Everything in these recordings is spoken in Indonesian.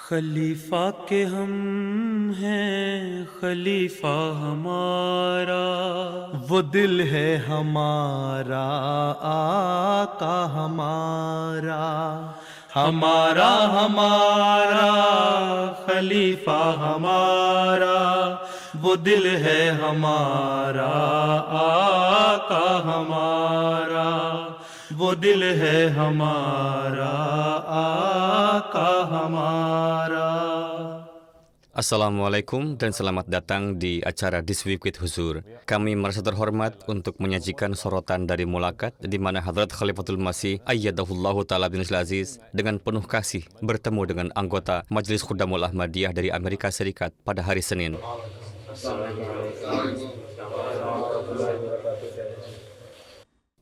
खलीफा के हम हैं खलीफा हमारा, वो दिल है हमारा आका हमारा, हमारा हमारा खलीफा हमारा, वो दिल है हमारा आका हमारा, वो दिल है हमारा आका हमारा. Assalamualaikum dan selamat datang di acara This Week with Huzur. Kami merasa terhormat untuk menyajikan sorotan dari Mulakat di mana Hadrat Khalifatul Masih Ayyadahullahu Ta'ala bin Aziz dengan penuh kasih bertemu dengan anggota Majelis Khudamul Ahmadiyah dari Amerika Serikat pada hari Senin.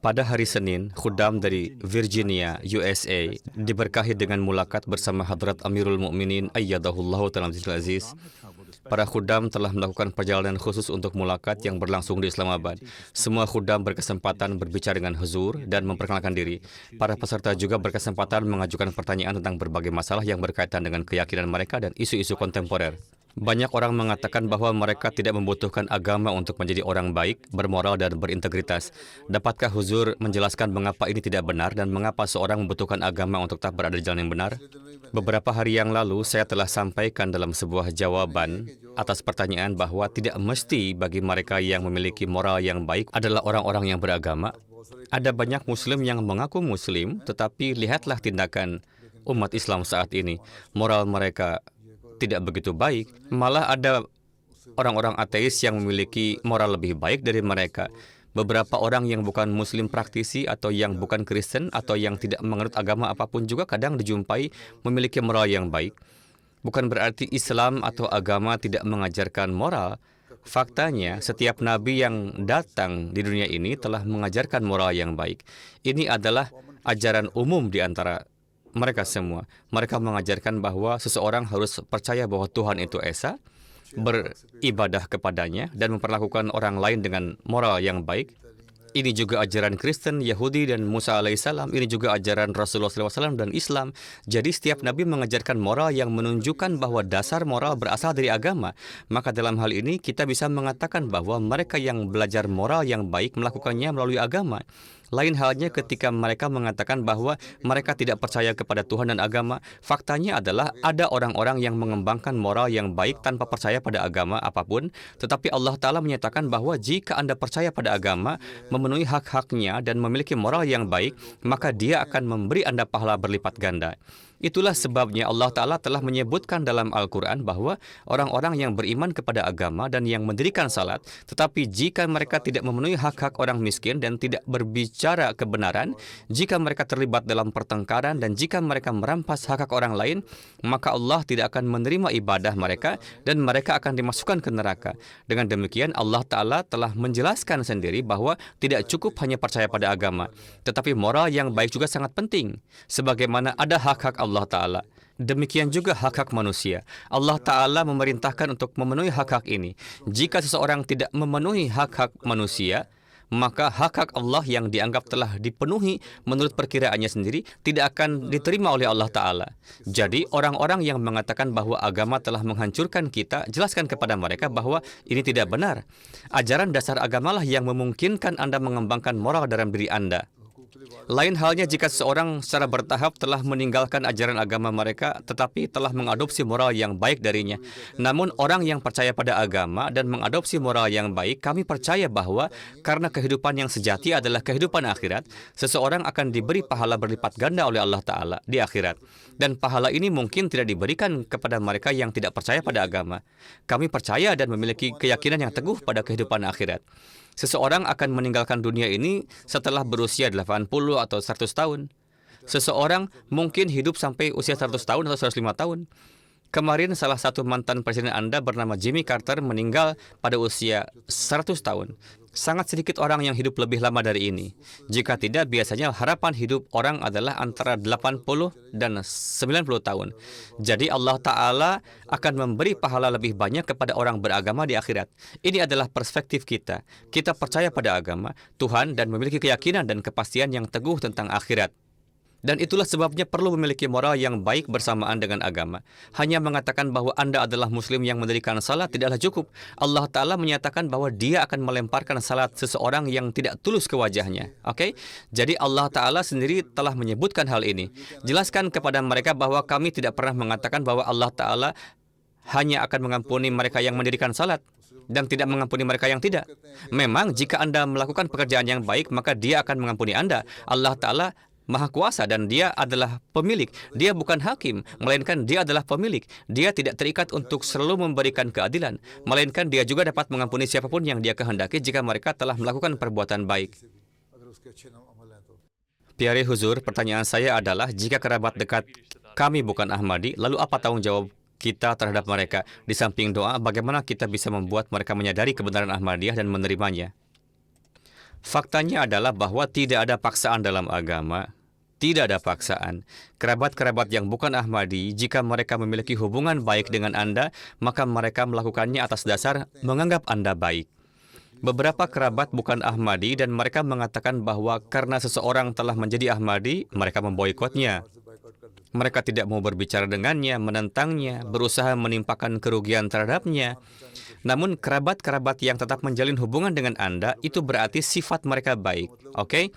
Pada hari Senin, khudam dari Virginia, USA, diberkahi dengan mulakat bersama Hadrat Amirul Mukminin Ayyadahullahu Ta'ala bin Aziz. Para khudam telah melakukan perjalanan khusus untuk mulakat yang berlangsung di Islamabad. Semua khudam berkesempatan berbicara dengan huzur dan memperkenalkan diri. Para peserta juga berkesempatan mengajukan pertanyaan tentang berbagai masalah yang berkaitan dengan keyakinan mereka dan isu-isu kontemporer. Banyak orang mengatakan bahwa mereka tidak membutuhkan agama untuk menjadi orang baik, bermoral, dan berintegritas. Dapatkah huzur menjelaskan mengapa ini tidak benar dan mengapa seorang membutuhkan agama untuk tetap berada di jalan yang benar? Beberapa hari yang lalu, saya telah sampaikan dalam sebuah jawaban atas pertanyaan bahwa tidak mesti bagi mereka yang memiliki moral yang baik adalah orang-orang yang beragama. Ada banyak Muslim yang mengaku Muslim, tetapi lihatlah tindakan umat Islam saat ini. Moral mereka tidak begitu baik, malah ada orang-orang ateis yang memiliki moral lebih baik dari mereka. Beberapa orang yang bukan Muslim praktisi atau yang bukan Kristen atau yang tidak menganut agama apapun juga kadang dijumpai memiliki moral yang baik. Bukan berarti Islam atau agama tidak mengajarkan moral. Faktanya, setiap nabi yang datang di dunia ini telah mengajarkan moral yang baik. Ini adalah ajaran umum di antara mereka semua. Mereka mengajarkan bahwa seseorang harus percaya bahwa Tuhan itu Esa, beribadah kepadanya, dan memperlakukan orang lain dengan moral yang baik. Ini juga ajaran Kristen, Yahudi, dan Musa alaihissalam. Ini juga ajaran Rasulullah SAW dan Islam. Jadi setiap nabi mengajarkan moral yang menunjukkan bahwa dasar moral berasal dari agama. Maka dalam hal ini kita bisa mengatakan bahwa mereka yang belajar moral yang baik melakukannya melalui agama. Lain halnya ketika mereka mengatakan bahwa mereka tidak percaya kepada Tuhan dan agama. Faktanya adalah ada orang-orang yang mengembangkan moral yang baik tanpa percaya pada agama apapun. Tetapi Allah Ta'ala menyatakan bahwa jika Anda percaya pada agama, memenuhi hak-haknya dan memiliki moral yang baik, maka Dia akan memberi Anda pahala berlipat ganda. Itulah sebabnya Allah Ta'ala telah menyebutkan dalam Al-Quran bahwa orang-orang yang beriman kepada agama dan yang mendirikan salat, tetapi jika mereka tidak memenuhi hak-hak orang miskin dan tidak berbicara kebenaran, jika mereka terlibat dalam pertengkaran dan jika mereka merampas hak-hak orang lain, maka Allah tidak akan menerima ibadah mereka dan mereka akan dimasukkan ke neraka. Dengan demikian Allah Ta'ala telah menjelaskan sendiri bahwa tidak cukup hanya percaya pada agama, tetapi moral yang baik juga sangat penting. Sebagaimana ada hak-hak Allah Ta'ala, demikian juga hak-hak manusia. Allah Ta'ala memerintahkan untuk memenuhi hak-hak ini. Jika seseorang tidak memenuhi hak-hak manusia, maka hak-hak Allah yang dianggap telah dipenuhi menurut perkiraannya sendiri tidak akan diterima oleh Allah Ta'ala. Jadi orang-orang yang mengatakan bahwa agama telah menghancurkan kita, jelaskan kepada mereka bahwa ini tidak benar. Ajaran dasar agamalah yang memungkinkan Anda mengembangkan moral dalam diri Anda. Lain halnya jika seseorang secara bertahap telah meninggalkan ajaran agama mereka tetapi telah mengadopsi moral yang baik darinya. Namun orang yang percaya pada agama dan mengadopsi moral yang baik, kami percaya bahwa karena kehidupan yang sejati adalah kehidupan akhirat, seseorang akan diberi pahala berlipat ganda oleh Allah Ta'ala di akhirat. Dan pahala ini mungkin tidak diberikan kepada mereka yang tidak percaya pada agama. Kami percaya dan memiliki keyakinan yang teguh pada kehidupan akhirat. Seseorang akan meninggalkan dunia ini setelah berusia 80 atau 100 tahun. Seseorang mungkin hidup sampai usia 100 tahun atau 105 tahun. Kemarin salah satu mantan presiden Anda bernama Jimmy Carter meninggal pada usia 100 tahun. Sangat sedikit orang yang hidup lebih lama dari ini. Jika tidak, biasanya harapan hidup orang adalah antara 80 dan 90 tahun. Jadi Allah Ta'ala akan memberi pahala lebih banyak kepada orang beragama di akhirat. Ini adalah perspektif kita. Kita percaya pada agama, Tuhan, dan memiliki keyakinan dan kepastian yang teguh tentang akhirat. Dan itulah sebabnya perlu memiliki moral yang baik bersamaan dengan agama. Hanya mengatakan bahwa Anda adalah Muslim yang mendirikan salat tidaklah cukup. Allah Ta'ala menyatakan bahwa Dia akan melemparkan salat seseorang yang tidak tulus ke wajahnya. Oke? Jadi Allah Ta'ala sendiri telah menyebutkan hal ini. Jelaskan kepada mereka bahwa kami tidak pernah mengatakan bahwa Allah Ta'ala hanya akan mengampuni mereka yang mendirikan salat dan tidak mengampuni mereka yang tidak. Memang jika Anda melakukan pekerjaan yang baik, maka Dia akan mengampuni Anda. Allah Ta'ala Maha Kuasa dan Dia adalah pemilik. Dia bukan hakim, melainkan Dia adalah pemilik. Dia tidak terikat untuk selalu memberikan keadilan, melainkan Dia juga dapat mengampuni siapapun yang Dia kehendaki jika mereka telah melakukan perbuatan baik. Piare Huzur, pertanyaan saya adalah, jika kerabat dekat kami bukan Ahmadi, lalu apa tanggung jawab kita terhadap mereka? Di samping doa, bagaimana kita bisa membuat mereka menyadari kebenaran Ahmadiyah dan menerimanya? Faktanya adalah bahwa tidak ada paksaan dalam agama. Tidak ada paksaan. Kerabat-kerabat yang bukan Ahmadi, jika mereka memiliki hubungan baik dengan Anda, maka mereka melakukannya atas dasar menganggap Anda baik. Beberapa kerabat bukan Ahmadi dan mereka mengatakan bahwa karena seseorang telah menjadi Ahmadi, mereka memboikotnya. Mereka tidak mau berbicara dengannya, menentangnya, berusaha menimpakan kerugian terhadapnya. Namun kerabat-kerabat yang tetap menjalin hubungan dengan Anda, itu berarti sifat mereka baik. Oke?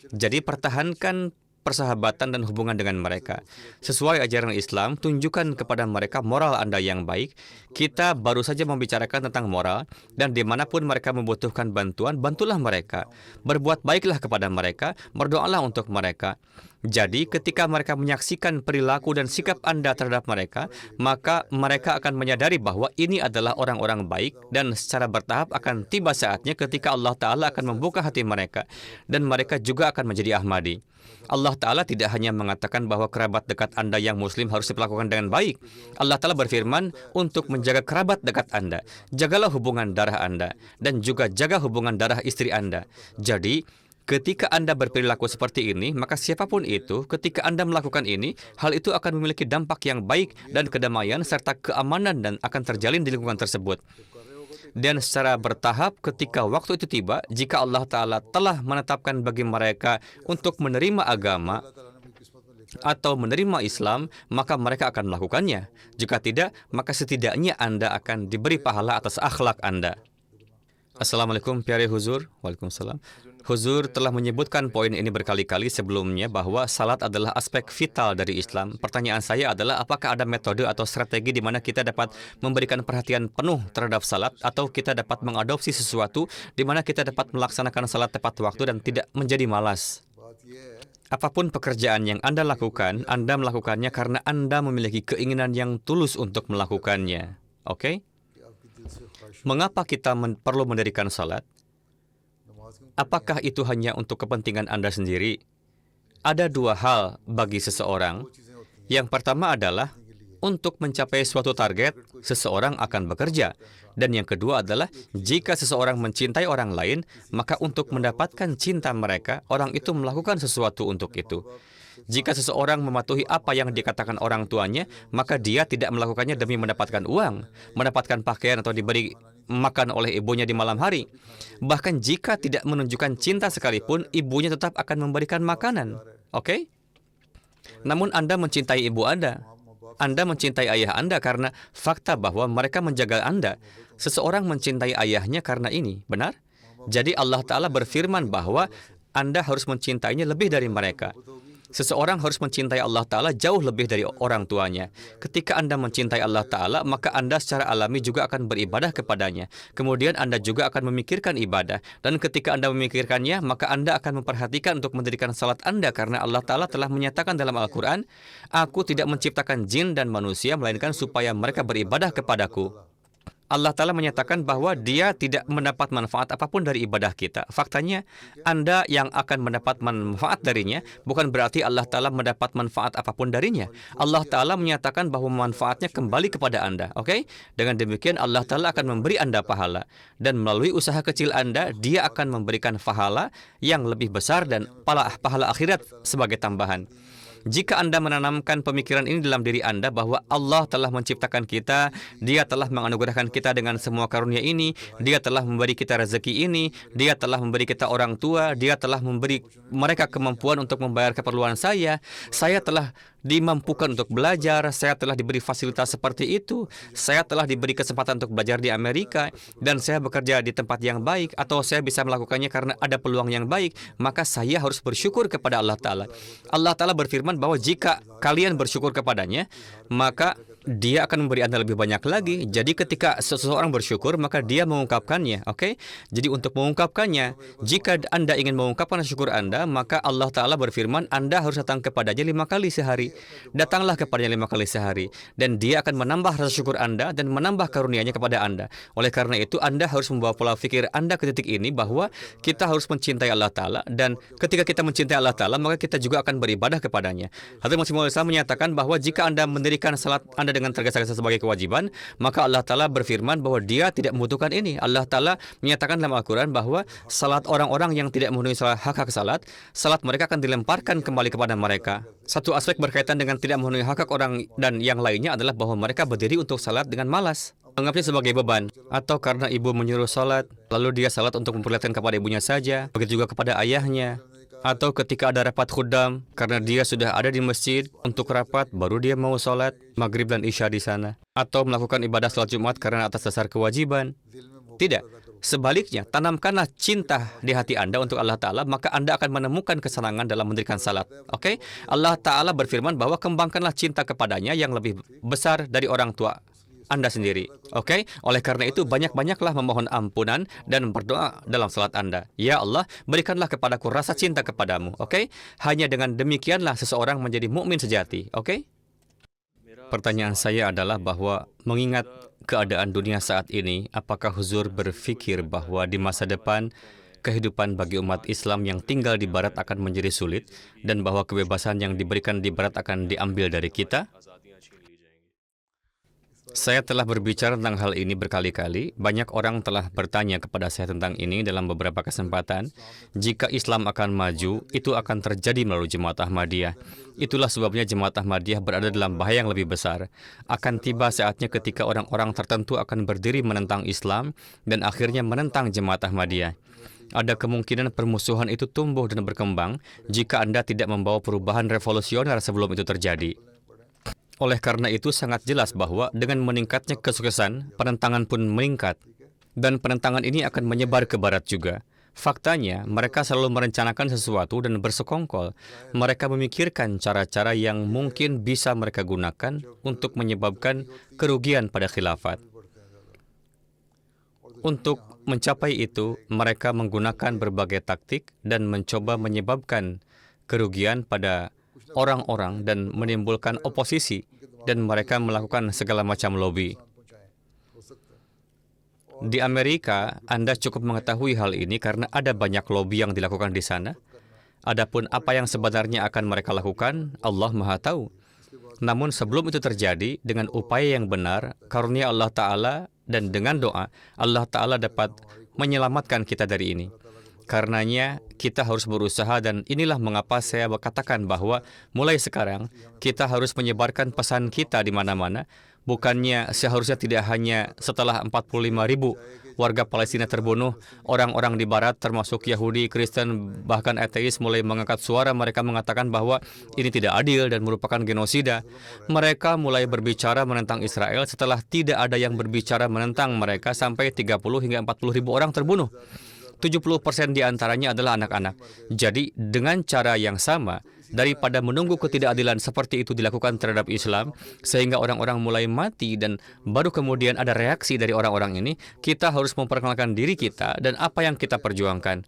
Jadi pertahankan persahabatan dan hubungan dengan mereka. Sesuai ajaran Islam, tunjukkan kepada mereka moral Anda yang baik. Kita baru saja membicarakan tentang moral, dan dimanapun mereka membutuhkan bantuan, bantulah mereka. Berbuat baiklah kepada mereka, berdoalah untuk mereka. Jadi, ketika mereka menyaksikan perilaku dan sikap Anda terhadap mereka, maka mereka akan menyadari bahwa ini adalah orang-orang baik, dan secara bertahap akan tiba saatnya ketika Allah Ta'ala akan membuka hati mereka, dan mereka juga akan menjadi Ahmadi. Allah Ta'ala tidak hanya mengatakan bahwa kerabat dekat Anda yang Muslim harus diperlakukan dengan baik. Allah Ta'ala berfirman untuk menjaga kerabat dekat Anda. Jagalah hubungan darah Anda, dan juga jaga hubungan darah istri Anda. Jadi, ketika Anda berperilaku seperti ini, maka siapapun itu, ketika Anda melakukan ini, hal itu akan memiliki dampak yang baik dan kedamaian serta keamanan dan akan terjalin di lingkungan tersebut. Dan secara bertahap ketika waktu itu tiba, jika Allah Ta'ala telah menetapkan bagi mereka untuk menerima agama atau menerima Islam, maka mereka akan melakukannya. Jika tidak, maka setidaknya Anda akan diberi pahala atas akhlak Anda. Assalamualaikum Piare Huzur. Waalaikumsalam. Huzur telah menyebutkan poin ini berkali-kali sebelumnya bahwa salat adalah aspek vital dari Islam. Pertanyaan saya adalah apakah ada metode atau strategi di mana kita dapat memberikan perhatian penuh terhadap salat atau kita dapat mengadopsi sesuatu di mana kita dapat melaksanakan salat tepat waktu dan tidak menjadi malas. Apapun pekerjaan yang Anda lakukan, Anda melakukannya karena Anda memiliki keinginan yang tulus untuk melakukannya. Oke? Mengapa kita perlu mendirikan salat? Apakah itu hanya untuk kepentingan Anda sendiri? Ada dua hal bagi seseorang. Yang pertama adalah untuk mencapai suatu target, seseorang akan bekerja. Dan yang kedua adalah jika seseorang mencintai orang lain, maka untuk mendapatkan cinta mereka, orang itu melakukan sesuatu untuk itu. Jika seseorang mematuhi apa yang dikatakan orang tuanya, maka dia tidak melakukannya demi mendapatkan uang, mendapatkan pakaian atau diberi makan oleh ibunya di malam hari. Bahkan jika tidak menunjukkan cinta sekalipun, ibunya tetap akan memberikan makanan. Oke? Namun Anda mencintai ibu Anda. Anda mencintai ayah Anda karena fakta bahwa mereka menjaga Anda. Seseorang mencintai ayahnya karena ini, benar? Jadi Allah Ta'ala berfirman bahwa Anda harus mencintainya lebih dari mereka. Seseorang harus mencintai Allah Ta'ala jauh lebih dari orang tuanya. Ketika Anda mencintai Allah Ta'ala, maka Anda secara alami juga akan beribadah kepadanya. Kemudian Anda juga akan memikirkan ibadah. Dan ketika Anda memikirkannya, maka Anda akan memperhatikan untuk mendirikan salat Anda. Karena Allah Ta'ala telah menyatakan dalam Al-Quran, Aku tidak menciptakan jin dan manusia, melainkan supaya mereka beribadah kepadaku. Allah Ta'ala menyatakan bahwa Dia tidak mendapat manfaat apapun dari ibadah kita. Faktanya, Anda yang akan mendapat manfaat darinya, bukan berarti Allah Ta'ala mendapat manfaat apapun darinya. Allah Ta'ala menyatakan bahwa manfaatnya kembali kepada Anda. Oke? Dengan demikian, Allah Ta'ala akan memberi Anda pahala. Dan melalui usaha kecil Anda, Dia akan memberikan pahala yang lebih besar dan pahala akhirat sebagai tambahan. Jika Anda menanamkan pemikiran ini dalam diri Anda bahwa Allah telah menciptakan kita, Dia telah menganugerahkan kita dengan semua karunia ini, Dia telah memberi kita rezeki ini, Dia telah memberi kita orang tua, Dia telah memberi mereka kemampuan untuk membayar keperluan saya telah dimampukan untuk belajar, saya telah diberi fasilitas seperti itu, saya telah diberi kesempatan untuk belajar di Amerika, dan saya bekerja di tempat yang baik, atau saya bisa melakukannya karena ada peluang yang baik, maka saya harus bersyukur kepada Allah Ta'ala. Allah Ta'ala berfirman bahwa jika kalian bersyukur kepadanya, maka Dia akan memberi Anda lebih banyak lagi. Jadi ketika seseorang bersyukur, maka dia mengungkapkannya. Oke? Jadi untuk mengungkapkannya, jika Anda ingin mengungkapkan syukur Anda, maka Allah Ta'ala berfirman, Anda harus datang kepadanya 5 kali sehari. Datanglah kepadanya 5 kali sehari. Dan Dia akan menambah rasa syukur Anda dan menambah karunia-Nya kepada Anda. Oleh karena itu, Anda harus membawa pola pikir Anda ke titik ini bahwa kita harus mencintai Allah Ta'ala. Dan ketika kita mencintai Allah Ta'ala, maka kita juga akan beribadah kepadanya. Hadrat Masih Maud menyatakan bahwa jika Anda mendirikan salat Anda dengan tergesa-gesa sebagai kewajiban, maka Allah Ta'ala berfirman bahwa Dia tidak membutuhkan ini. Allah Ta'ala menyatakan dalam Al-Quran bahwa salat orang-orang yang tidak memenuhi hak-hak salat mereka akan dilemparkan kembali kepada mereka. Satu aspek berkaitan dengan tidak memenuhi hak-hak orang dan yang lainnya adalah bahwa mereka berdiri untuk salat dengan malas, menganggapnya sebagai beban, atau karena ibu menyuruh salat, lalu dia salat untuk memperlihatkan kepada ibunya saja, begitu juga kepada ayahnya. Atau ketika ada rapat khuddam, karena dia sudah ada di masjid untuk rapat, baru dia mau sholat maghrib dan isya di sana. Atau melakukan ibadah sholat Jumat karena atas dasar kewajiban. Tidak. Sebaliknya, tanamkanlah cinta di hati Anda untuk Allah Ta'ala, maka Anda akan menemukan kesenangan dalam mendirikan salat. Oke? Allah Ta'ala berfirman bahwa kembangkanlah cinta kepadanya yang lebih besar dari orang tua Anda sendiri. Oke? Oleh karena itu, banyak-banyaklah memohon ampunan dan berdoa dalam salat Anda. Ya Allah, berikanlah kepadaku rasa cinta kepadamu. Oke? Hanya dengan demikianlah seseorang menjadi mukmin sejati. Oke? Pertanyaan saya adalah bahwa mengingat keadaan dunia saat ini, apakah Huzur berfikir bahwa di masa depan kehidupan bagi umat Islam yang tinggal di Barat akan menjadi sulit dan bahwa kebebasan yang diberikan di Barat akan diambil dari kita? Saya telah berbicara tentang hal ini berkali-kali. Banyak orang telah bertanya kepada saya tentang ini dalam beberapa kesempatan. Jika Islam akan maju, itu akan terjadi melalui Jemaat Ahmadiyah. Itulah sebabnya Jemaat Ahmadiyah berada dalam bahaya yang lebih besar. Akan tiba saatnya ketika orang-orang tertentu akan berdiri menentang Islam dan akhirnya menentang Jemaat Ahmadiyah. Ada kemungkinan permusuhan itu tumbuh dan berkembang jika Anda tidak membawa perubahan revolusioner sebelum itu terjadi. Oleh karena itu sangat jelas bahwa dengan meningkatnya kesuksesan, penentangan pun meningkat. Dan penentangan ini akan menyebar ke Barat juga. Faktanya, mereka selalu merencanakan sesuatu dan bersekongkol. Mereka memikirkan cara-cara yang mungkin bisa mereka gunakan untuk menyebabkan kerugian pada khilafat. Untuk mencapai itu, mereka menggunakan berbagai taktik dan mencoba menyebabkan kerugian pada orang-orang dan menimbulkan oposisi, dan mereka melakukan segala macam lobby. Di Amerika, Anda cukup mengetahui hal ini karena ada banyak lobby yang dilakukan di sana. Adapun apa yang sebenarnya akan mereka lakukan, Allah Maha Tahu. Namun sebelum itu terjadi, dengan upaya yang benar, karunia Allah Ta'ala, dan dengan doa, Allah Ta'ala dapat menyelamatkan kita dari ini. Karenanya, kita harus berusaha dan inilah mengapa saya katakan bahwa mulai sekarang, kita harus menyebarkan pesan kita di mana-mana. Bukannya seharusnya tidak hanya setelah 45.000 warga Palestina terbunuh, orang-orang di Barat termasuk Yahudi, Kristen, bahkan ateis mulai mengangkat suara. Mereka mengatakan bahwa ini tidak adil dan merupakan genosida. Mereka mulai berbicara menentang Israel setelah tidak ada yang berbicara menentang mereka sampai 30 hingga 40.000 orang terbunuh. 70% di antaranya adalah anak-anak. Jadi, dengan cara yang sama, daripada menunggu ketidakadilan seperti itu dilakukan terhadap Islam, sehingga orang-orang mulai mati dan baru kemudian ada reaksi dari orang-orang ini, kita harus memperkenalkan diri kita dan apa yang kita perjuangkan.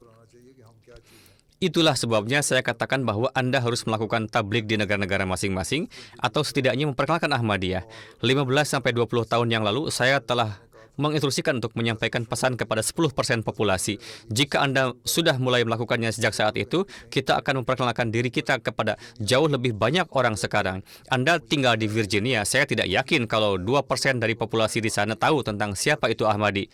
Itulah sebabnya saya katakan bahwa Anda harus melakukan tabligh di negara-negara masing-masing, atau setidaknya memperkenalkan Ahmadiyah. 15-20 tahun yang lalu, saya telah menginstruksikan untuk menyampaikan pesan kepada 10% populasi. Jika Anda sudah mulai melakukannya sejak saat itu, kita akan memperkenalkan diri kita kepada jauh lebih banyak orang sekarang. Anda tinggal di Virginia, saya tidak yakin kalau 2% dari populasi di sana tahu tentang siapa itu Ahmadi.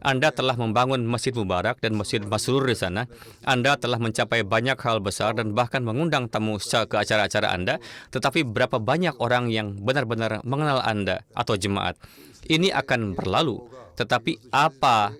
Anda telah membangun Masjid Mubarak dan Masjid Masrur di sana. Anda telah mencapai banyak hal besar dan bahkan mengundang tamu ke acara-acara Anda, tetapi berapa banyak orang yang benar-benar mengenal Anda atau jemaat? Ini akan berlalu, tetapi apa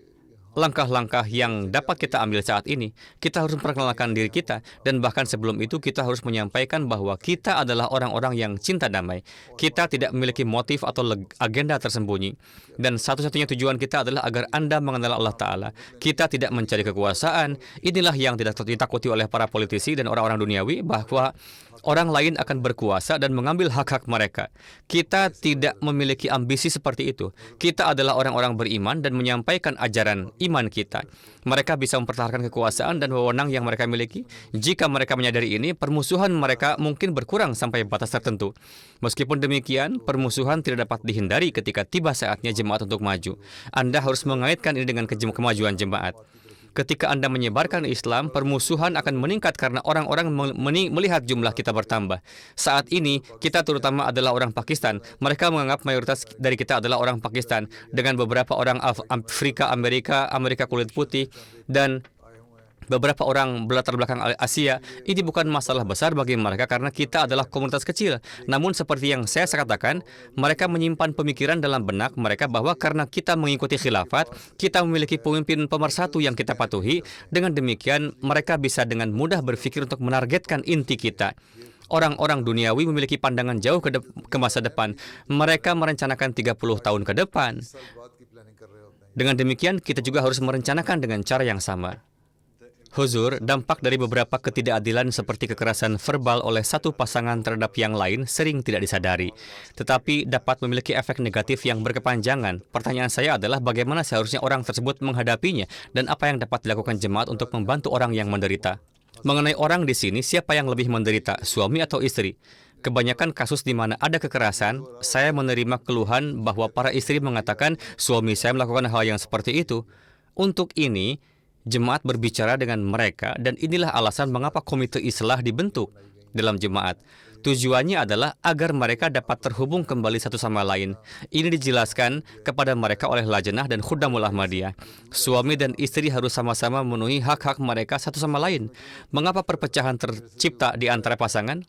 langkah-langkah yang dapat kita ambil saat ini? Kita harus memperkenalkan diri kita, dan bahkan sebelum itu kita harus menyampaikan bahwa kita adalah orang-orang yang cinta damai. Kita tidak memiliki motif atau agenda tersembunyi, dan satu-satunya tujuan kita adalah agar Anda mengenal Allah Ta'ala. Kita tidak mencari kekuasaan. Inilah yang tidak ditakuti oleh para politisi dan orang-orang duniawi, bahwa orang lain akan berkuasa dan mengambil hak-hak mereka. Kita tidak memiliki ambisi seperti itu. Kita adalah orang-orang beriman dan menyampaikan ajaran iman kita. Mereka bisa mempertahankan kekuasaan dan wewenang yang mereka miliki. Jika mereka menyadari ini, permusuhan mereka mungkin berkurang sampai batas tertentu. Meskipun demikian, permusuhan tidak dapat dihindari ketika tiba saatnya jemaat untuk maju. Anda harus mengaitkan ini dengan kemajuan jemaat. Ketika Anda menyebarkan Islam, permusuhan akan meningkat karena orang-orang melihat jumlah kita bertambah. Saat ini, kita terutama adalah orang Pakistan. Mereka menganggap mayoritas dari kita adalah orang Pakistan, dengan beberapa orang Afrika, Amerika kulit putih, dan beberapa orang berlatar belakang Asia. Ini bukan masalah besar bagi mereka karena kita adalah komunitas kecil. Namun seperti yang saya katakan, mereka menyimpan pemikiran dalam benak mereka bahwa karena kita mengikuti khilafat, kita memiliki pemimpin pemersatu yang kita patuhi. Dengan demikian, mereka bisa dengan mudah berpikir untuk menargetkan inti kita. Orang-orang duniawi memiliki pandangan jauh ke masa depan. Mereka merencanakan 30 tahun ke depan. Dengan demikian, kita juga harus merencanakan dengan cara yang sama. Huzur, dampak dari beberapa ketidakadilan seperti kekerasan verbal oleh satu pasangan terhadap yang lain sering tidak disadari, tetapi dapat memiliki efek negatif yang berkepanjangan. Pertanyaan saya adalah bagaimana seharusnya orang tersebut menghadapinya dan apa yang dapat dilakukan jemaat untuk membantu orang yang menderita. Mengenai orang di sini, siapa yang lebih menderita, suami atau istri? Kebanyakan kasus di mana ada kekerasan, saya menerima keluhan bahwa para istri mengatakan, suami saya melakukan hal yang seperti itu. Untuk ini, jemaat berbicara dengan mereka, dan inilah alasan mengapa komite islah dibentuk dalam jemaat. Tujuannya adalah agar mereka dapat terhubung kembali satu sama lain. Ini dijelaskan kepada mereka oleh Lajnah dan Khuddamul Ahmadiyah. Suami dan istri harus sama-sama memenuhi hak-hak mereka satu sama lain. Mengapa perpecahan tercipta di antara pasangan?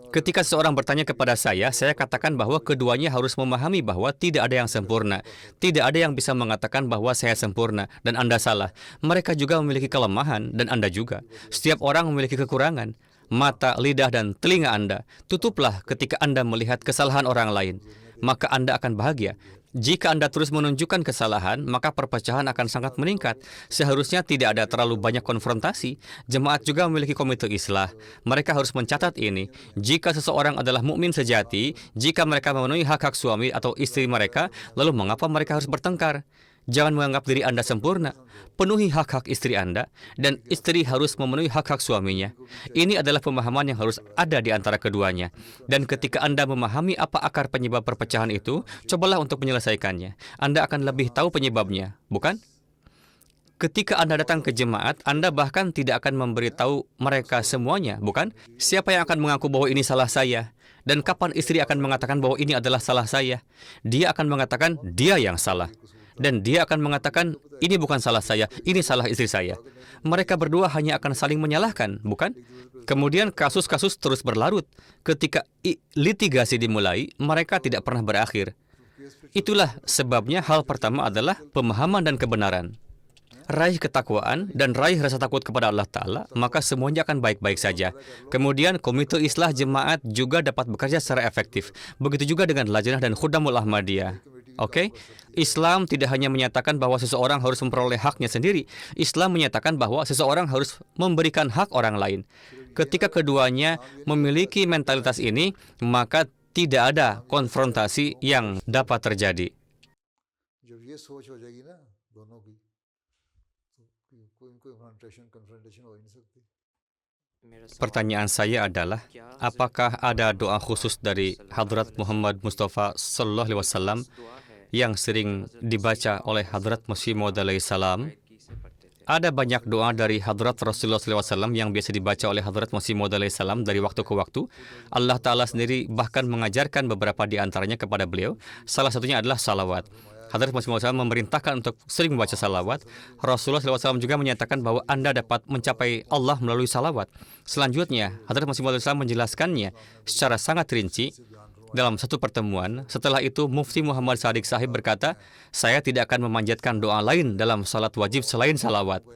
Ketika seseorang bertanya kepada saya katakan bahwa keduanya harus memahami bahwa tidak ada yang sempurna. Tidak ada yang bisa mengatakan bahwa saya sempurna dan Anda salah. Mereka juga memiliki kelemahan dan Anda juga. Setiap orang memiliki kekurangan. Mata, lidah, dan telinga Anda. Tutuplah ketika Anda melihat kesalahan orang lain. Maka Anda akan bahagia. Jika Anda terus menunjukkan kesalahan, maka perpecahan akan sangat meningkat. Seharusnya tidak ada terlalu banyak konfrontasi. Jemaat juga memiliki komite islah. Mereka harus mencatat ini. Jika seseorang adalah mukmin sejati, jika mereka memenuhi hak-hak suami atau istri mereka, lalu mengapa mereka harus bertengkar? Jangan menganggap diri Anda sempurna. Penuhi hak-hak istri Anda, dan istri harus memenuhi hak-hak suaminya. Ini adalah pemahaman yang harus ada di antara keduanya. Dan ketika Anda memahami apa akar penyebab perpecahan itu, cobalah untuk menyelesaikannya. Anda akan lebih tahu penyebabnya, bukan? Ketika Anda datang ke jemaat, Anda bahkan tidak akan memberitahu mereka semuanya, bukan? Siapa yang akan mengaku bahwa ini salah saya? Dan kapan istri akan mengatakan bahwa ini adalah salah saya? Dia akan mengatakan dia yang salah. Dan dia akan mengatakan, ini bukan salah saya, ini salah istri saya. Mereka berdua hanya akan saling menyalahkan, bukan? Kemudian kasus-kasus terus berlarut. Ketika litigasi dimulai, mereka tidak pernah berakhir. Itulah sebabnya hal pertama adalah pemahaman dan kebenaran. Raih ketakwaan dan raih rasa takut kepada Allah Ta'ala, maka semuanya akan baik-baik saja. Kemudian komite islah jemaat juga dapat bekerja secara efektif. Begitu juga dengan Lajnah dan Khuddamul Ahmadiyah. Oke? Islam tidak hanya menyatakan bahwa seseorang harus memperoleh haknya sendiri. Islam menyatakan bahwa seseorang harus memberikan hak orang lain. Ketika keduanya memiliki mentalitas ini, maka tidak ada konfrontasi yang dapat terjadi. Pertanyaan saya adalah, apakah ada doa khusus dari Hadrat Muhammad Mustafa Sallallahu Alaihi Wasallam yang sering dibaca oleh Hadrat Masih Maud alaihissalam. Ada banyak doa dari Hadrat Rasulullah SAW yang biasa dibaca oleh Hadrat Masih Maud alaihissalam dari waktu ke waktu. Allah Ta'ala sendiri bahkan mengajarkan beberapa di antaranya kepada beliau. Salah satunya adalah salawat. Hadrat Masih Maud SAW memerintahkan untuk sering membaca salawat. Rasulullah SAW juga menyatakan bahwa Anda dapat mencapai Allah melalui salawat. Selanjutnya, Hadrat Masih Maud SAW menjelaskannya secara sangat rinci dalam satu pertemuan. Setelah itu, Mufti Muhammad Sadiq Sahib berkata, saya tidak akan memanjatkan doa lain dalam salat wajib selain salawat.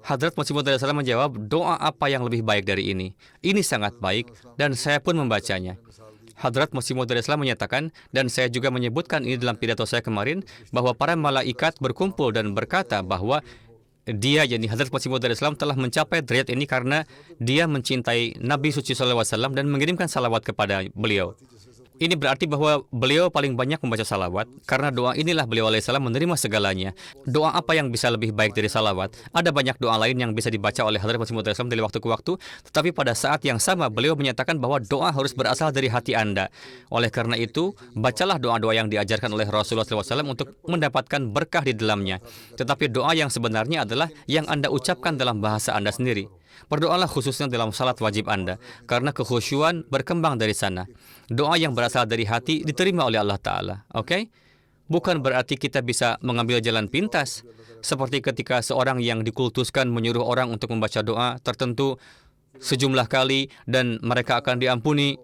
Hadrat Masih Maud SAW menjawab, doa apa yang lebih baik dari ini? Ini sangat baik, dan saya pun membacanya. Hadrat Masih Maud alaihissalam menyatakan, dan saya juga menyebutkan ini dalam pidato saya kemarin, bahwa para malaikat berkumpul dan berkata bahwa dia, yakni Hadrat Masih Maud alaihissalam, telah mencapai derajat ini karena dia mencintai Nabi Suci SAW dan mengirimkan salawat kepada beliau. Ini berarti bahwa beliau paling banyak membaca salawat, karena doa inilah beliau alaihissalam menerima segalanya. Doa apa yang bisa lebih baik dari salawat? Ada banyak doa lain yang bisa dibaca oleh Hadrat Masih Maud alaihissalam dari waktu ke waktu, tetapi pada saat yang sama beliau menyatakan bahwa doa harus berasal dari hati Anda. Oleh karena itu, bacalah doa-doa yang diajarkan oleh Rasulullah SAW untuk mendapatkan berkah di dalamnya. Tetapi doa yang sebenarnya adalah yang Anda ucapkan dalam bahasa Anda sendiri. Berdoalah khususnya dalam salat wajib Anda, karena kekhusyuan berkembang dari sana. Doa yang berasal dari hati diterima oleh Allah Ta'ala. Oke? Bukan berarti kita bisa mengambil jalan pintas, seperti ketika seorang yang dikultuskan menyuruh orang untuk membaca doa tertentu sejumlah kali dan mereka akan diampuni.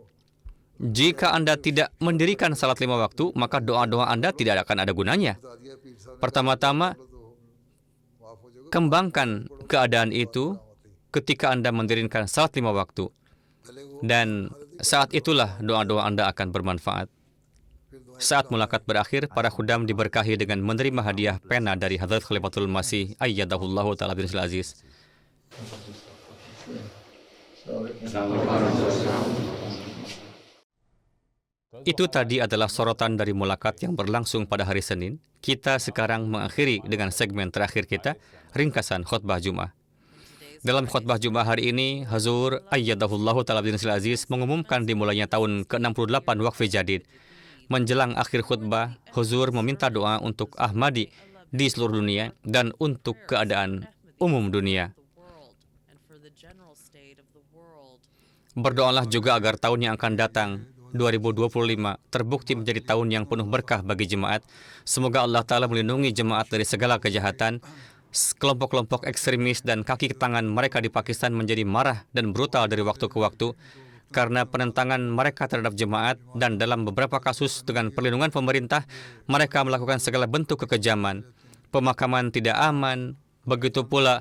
Jika Anda tidak mendirikan salat 5 waktu, maka doa-doa Anda tidak akan ada gunanya. Pertama-tama, kembangkan keadaan itu ketika Anda mendirikan salat 5 waktu. Dan saat itulah doa-doa Anda akan bermanfaat. Saat mulakat berakhir, para khudam diberkahi dengan menerima hadiah pena dari Hadrat Khalifatul Masih Ayyadahullahu Ta'ala bin Aziz. Itu tadi adalah sorotan dari mulakat yang berlangsung pada hari Senin. Kita sekarang mengakhiri dengan segmen terakhir kita, ringkasan khutbah Jumat. Dalam khutbah Jumat hari ini, Hazur Ayyadahullahu Ta'ala bin Aziz mengumumkan dimulainya tahun ke-68 Waqf Jadid. Menjelang akhir khutbah, Hazur meminta doa untuk Ahmadi di seluruh dunia dan untuk keadaan umum dunia. Berdoalah juga agar tahun yang akan datang, 2025, terbukti menjadi tahun yang penuh berkah bagi jemaat. Semoga Allah Ta'ala melindungi jemaat dari segala kejahatan. Kelompok-kelompok ekstremis dan kaki tangan mereka di Pakistan menjadi marah dan brutal dari waktu ke waktu karena penentangan mereka terhadap jemaat, dan dalam beberapa kasus dengan perlindungan pemerintah, mereka melakukan segala bentuk kekejaman. Pemakaman tidak aman, begitu pula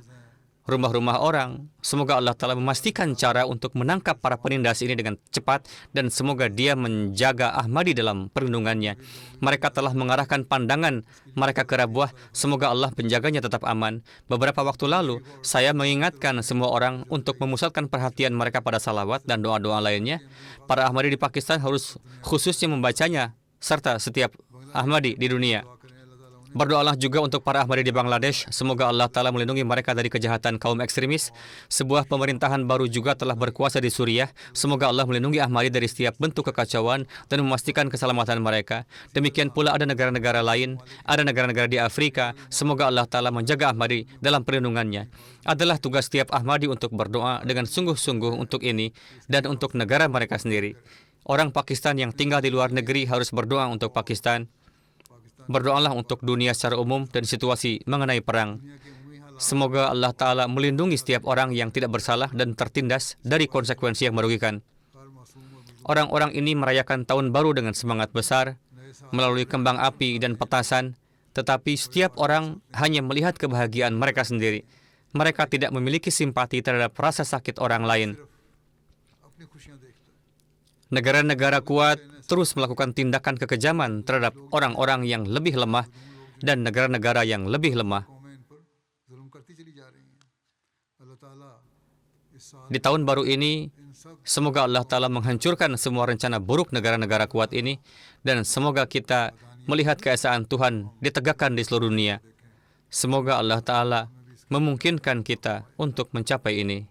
rumah-rumah orang. Semoga Allah Ta'ala memastikan cara untuk menangkap para penindas ini dengan cepat, dan semoga Dia menjaga Ahmadi dalam perlindungannya. Mereka telah mengarahkan pandangan mereka ke Rabuah. Semoga Allah penjaganya tetap aman. Beberapa waktu lalu, saya mengingatkan semua orang untuk memusatkan perhatian mereka pada salawat dan doa-doa lainnya. Para Ahmadi di Pakistan harus khususnya membacanya, serta setiap Ahmadi di dunia. Berdoalah juga untuk para Ahmadi di Bangladesh. Semoga Allah Ta'ala melindungi mereka dari kejahatan kaum ekstremis. Sebuah pemerintahan baru juga telah berkuasa di Suriah. Semoga Allah melindungi Ahmadi dari setiap bentuk kekacauan dan memastikan keselamatan mereka. Demikian pula ada negara-negara lain, ada negara-negara di Afrika. Semoga Allah Ta'ala menjaga Ahmadi dalam perlindungannya. Adalah tugas setiap Ahmadi untuk berdoa dengan sungguh-sungguh untuk ini dan untuk negara mereka sendiri. Orang Pakistan yang tinggal di luar negeri harus berdoa untuk Pakistan. Berdoalah untuk dunia secara umum dan situasi mengenai perang. Semoga Allah Ta'ala melindungi setiap orang yang tidak bersalah dan tertindas dari konsekuensi yang merugikan. Orang-orang ini merayakan tahun baru dengan semangat besar, melalui kembang api dan petasan, tetapi setiap orang hanya melihat kebahagiaan mereka sendiri. Mereka tidak memiliki simpati terhadap rasa sakit orang lain. Negara-negara kuat terus melakukan tindakan kekejaman terhadap orang-orang yang lebih lemah dan negara-negara yang lebih lemah. Di tahun baru ini, semoga Allah Ta'ala menghancurkan semua rencana buruk negara-negara kuat ini, dan semoga kita melihat keesaan Tuhan ditegakkan di seluruh dunia. Semoga Allah Ta'ala memungkinkan kita untuk mencapai ini.